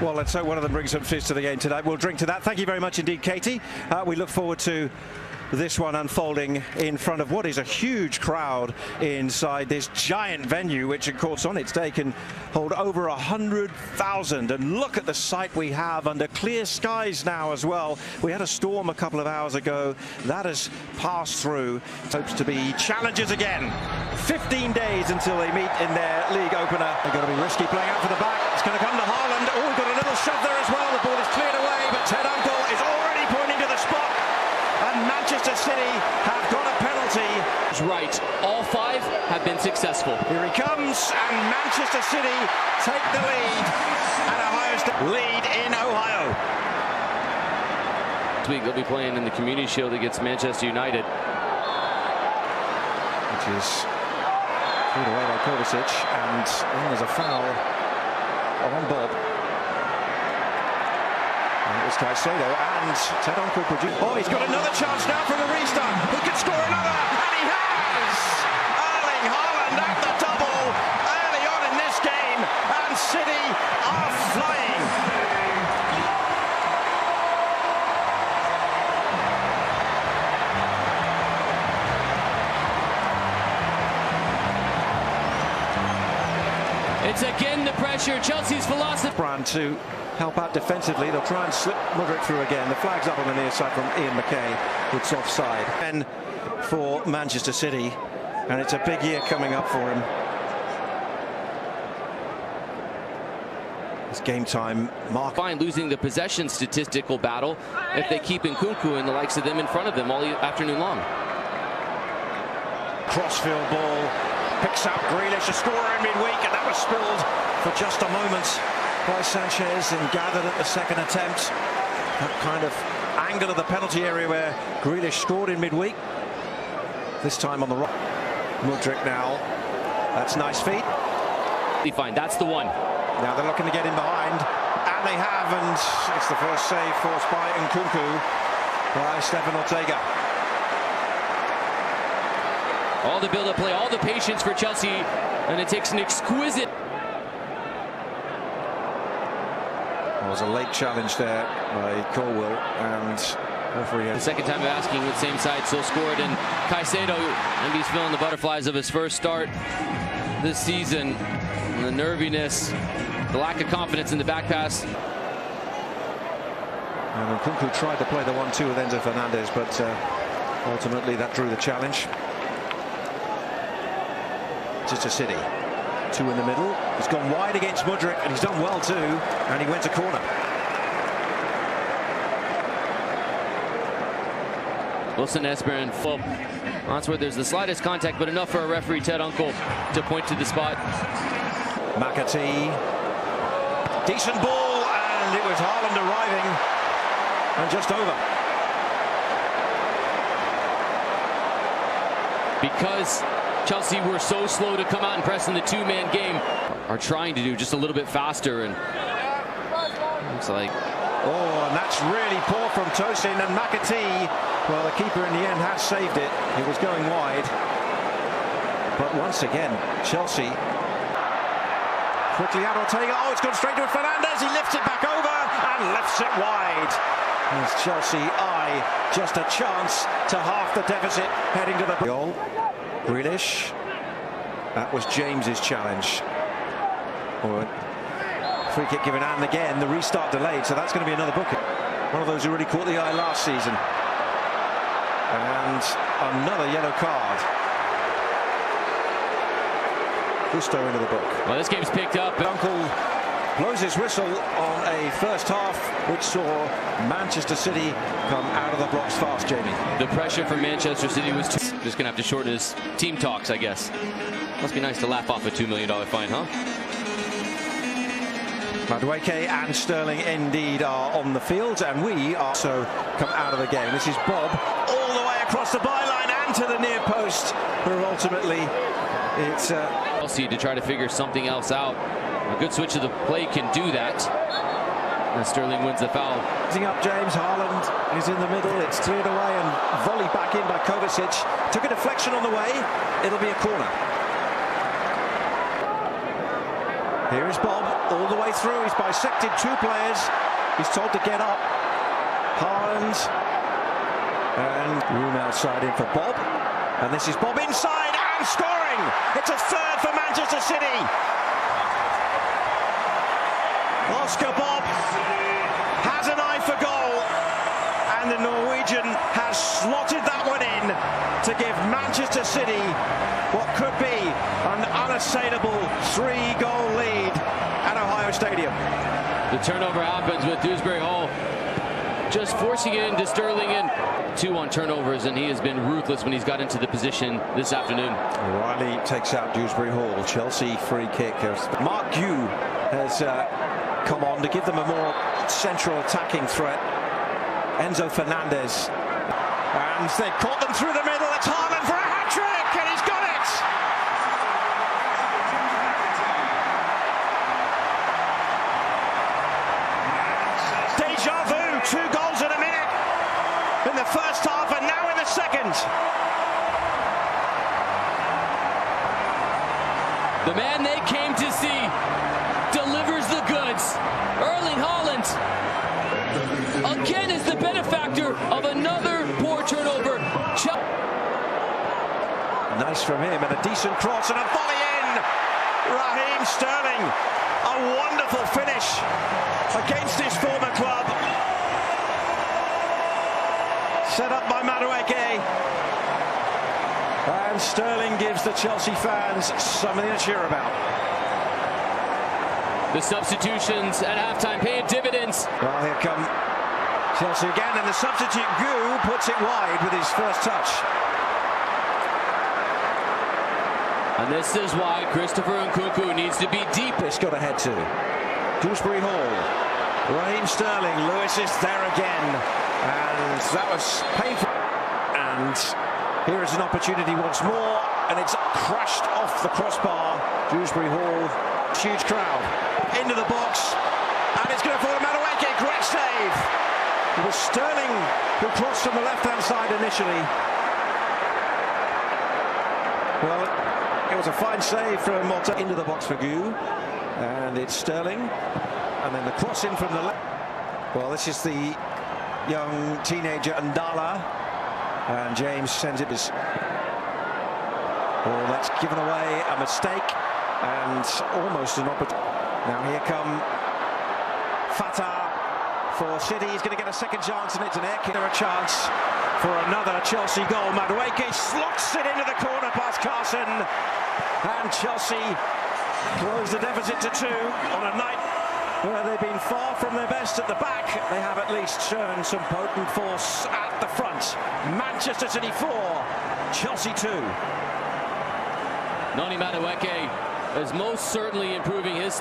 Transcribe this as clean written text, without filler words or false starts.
Well, let's hope one of them brings some fizz to the game tonight. We'll drink to that. Thank you very much indeed, Katie. We look forward to this one unfolding in front of what is a huge crowd inside this giant venue, which of course on its day can hold over 100,000. And look at the sight we have under clear skies now as well. We had a storm a couple of hours ago that has passed through. Hopes to be challengers again. 15 days until they meet in their league opener. They're going to be risky playing out for the back. It's going to come to Haaland. Oh, we've got a little shove there as well. The ball is cleared away, but Ted Uncle is already pointing to the spot. And Manchester City have got a penalty. Right, all five have been successful. Here he comes, and Manchester City take the lead. And Ohio State lead in Ohio. This week they'll be playing in the Community Shield against Manchester United. Which is thrown away by Kovacic, and then there's a foul on Bob. And it was Caicedo, and Ted Uncle produced. Oh, he's got another chance now from the restart. He could score another, and he has! Erling Haaland at the double early on in this game, and City are flying. It's again the pressure, Chelsea's philosophy. Brand to help out defensively. They'll try and slip Mudryk through again. The flag's up on the near side from Ian McKay. It's offside. And for Manchester City, and it's a big year coming up for him. It's game time. Mark. Fine losing the possession statistical battle if they keep Nkunku and the likes of them in front of them all afternoon long. Crossfield ball. Picks out Grealish, a scorer in midweek, and that was spilled for just a moment by Sanchez and gathered at the second attempt. That kind of angle of the penalty area where Grealish scored in midweek. This time on the right. Mudryk now. That's nice feet. Fine, that's the one. Now they're looking to get in behind, and they have, and it's the first save forced by Nkunku by Stefan Ortega. All the build-up play, all the patience for Chelsea, and it takes an exquisite. There was a late challenge there by Colwell, and referee. The second time of asking with same side, still scored, and Caicedo, and he's feeling the butterflies of his first start this season. And the nerviness, the lack of confidence in the back pass. And Nkunku tried to play the 1-2 with Enzo Fernandez, but ultimately that drew the challenge. Manchester City, two in the middle. He's gone wide against Mudryk, and he's done well too, and he went to corner. Wilson Esper and Fob. That's where there's the slightest contact, but enough for a referee, Ted Uncle, to point to the spot. McAtee, decent ball, and it was Haaland arriving, and just over. Because Chelsea were so slow to come out and press in the two-man game, are trying to do just a little bit faster, and looks like. Oh, and that's really poor from Tosin, and McAtee, well, the keeper in the end has saved it. It was going wide. But once again, Chelsea. Quickly out Ortega. Oh, it's gone straight to Fernandez. He lifts it back over and lifts it wide. As Chelsea eye just a chance to half the deficit heading to the goal. Grealish. That was James's challenge. Free kick given, and again the restart delayed, so that's going to be another booking. One of those who really caught the eye last season. And another yellow card. Gusto into the book. Well, this game's picked up. Uncle blows his whistle on a first half which saw Manchester City come out of the blocks fast, Jamie. The pressure from Manchester City was just going to have to shorten his team talks, I guess. Must be nice to laugh off a $2 million fine, huh? Madueke and Sterling indeed are on the field, and we are so come out of the game. This is Bob all the way across the byline and to the near post, where ultimately it's Chelsea to try to figure something else out. A good switch of the play can do that. And Sterling wins the foul. Up James, Haaland is in the middle. It's cleared away and volleyed back in by Kovacic. Took a deflection on the way. It'll be a corner. Here is Bob all the way through. He's bisected two players. He's told to get up. Haaland. And room outside in for Bob. And this is Bob inside and scoring. It's a third for Manchester City. Oscar Bob has an eye for goal. And the Norwegian has slotted that one in to give Manchester City what could be an unassailable 3-goal lead at Ohio Stadium. The turnover happens with Dewsbury Hall just forcing it into Sterling, and 2 on turnovers, and he has been ruthless when he's got into the position this afternoon. Riley takes out Dewsbury Hall. Chelsea free kick. Mark Gue has come on to give them a more central attacking threat. Enzo Fernandez, and they've caught them through the middle. It's Haaland for a hat-trick, and he's got it. Deja vu, 2 goals in a minute in the first half and now in the second. The man they came to see delivers the goods. Erling Haaland again is the benefactor of another poor turnover. Nice from him, and a decent cross and a volley in. Raheem Sterling, a wonderful finish against his former club. Set up by Madueke. And Sterling gives the Chelsea fans something to cheer about. The substitutions at halftime paying dividends. Well, here come Chelsea again, and the substitute Gue puts it wide with his first touch. And this is why Christopher Nkunku needs to be deep. It's got ahead to Dewsbury Hall. Raheem Sterling. Lewis is there again, and that was painful. And here is an opportunity once more, and it's crashed off the crossbar. Dewsbury Hall, huge crowd into the box, and it's going to fall to Madueke. Great save. It was Sterling who crossed from the left-hand side initially. Well, it was a fine save from Malta into the box for Gue, and it's Sterling, and then the cross in from the left. Well, this is the young teenager Ndala, and James sends it as. Well, that's given away a mistake and almost an opportunity. Now here come Fatah for City. He's going to get a second chance, and it's an air kick. A chance for another Chelsea goal. Madueke slots it into the corner past Carson, and Chelsea close the deficit to 2 on a night where they've been far from their best at the back. They have at least shown some potent force at the front. Manchester City 4, Chelsea 2. Noni Madueke is most certainly improving his